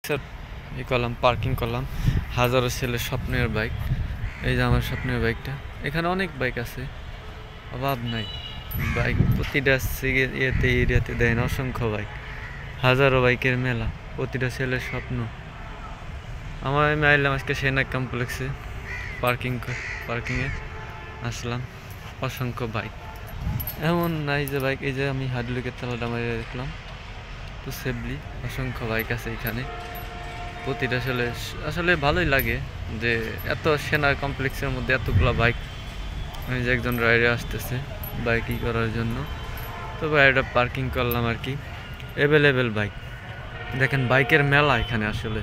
Gixxer করলাম, parking করলাম। হাজারো ছেলের স্বপ্নের বাইক, এই যে আমার স্বপ্নের বাইকটা। এখানে অনেক বাইক আছে, অভাব নাই বাইক, প্রতিটা এরিয়াতে দেন অসংখ্য বাইক, হাজারো বাইকের মেলা, প্রতিটা ছেলের স্বপ্ন। আমি আইলাম আজকে সেনা কমপ্লেক্সে, পার্কিংয়ে আসলাম। অসংখ্য বাইক, এমন নাই যে বাইক, এই যে আমি হাডলুকের তালাটা মারিয়ে দেখলাম তো সেফলি। অসংখ্য বাইক আছে এখানে, প্রতিটা আসলে ভালোই লাগে যে এত সেনা কমপ্লেক্সের মধ্যে এতগুলো বাইক। আমি যে একজন রাইডার আসতেছে বাইকিং করার জন্য, তো বাইকটা পার্কিং করলাম আর কি। অ্যাভেলেবেল বাইক, দেখেন বাইকের মেলা এখানে, আসলে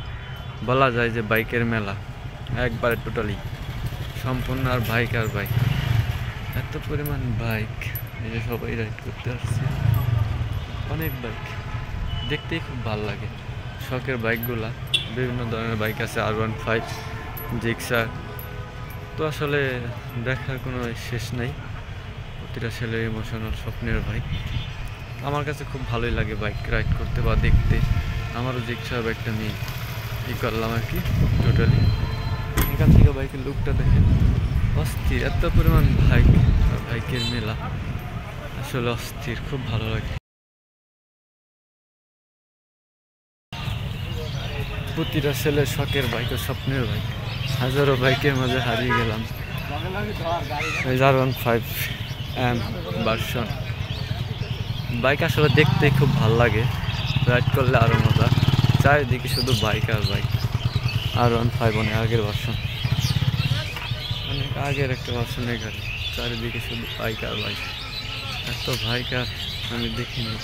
বলা যায় যে বাইকের মেলা একবারে টোটালি সম্পূর্ণ। আর বাইক, এত পরিমাণ বাইক, এই যে সবাই রাইড করতে আসছে, অনেক বাইক, দেখতেই খুব ভালো লাগে। শখের বাইকগুলা, বিভিন্ন ধরনের বাইক আছে, R15, জিক্সার, তো আসলে দেখার কোনো শেষ নাই। প্রতিটা ছেলের ইমোশনাল স্বপ্নের বাইক। আমার কাছে খুব ভালোই লাগে বাইক রাইড করতে বা দেখতে। আমারও জিক্সার বাইকটা নিয়ে করলাম আর কি টোটালি। এখান থেকে বাইকের লুকটা দেখে অস্থির, এত পরিমাণ বাইক আর বাইকের মেলা, আসলে অস্থির, খুব ভালো লাগে। প্রতিটা ছেলের শখের বাইক ও স্বপ্নের বাইক, হাজারো বাইকের মাঝে হারিয়ে গেলাম। R15M ভার্সন বাইক, আসলে দেখতে খুব ভালো লাগে, রাইড করলে আরও মজা। চারিদিকে শুধু বাইক আর বাইক। R15 অনেক আগের ভার্সন, অনেক আগের একটা ভার্সনের গাড়ি, চারিদিকে শুধু বাইক আর বাইক। এত বাইক আর আমি দেখিনি।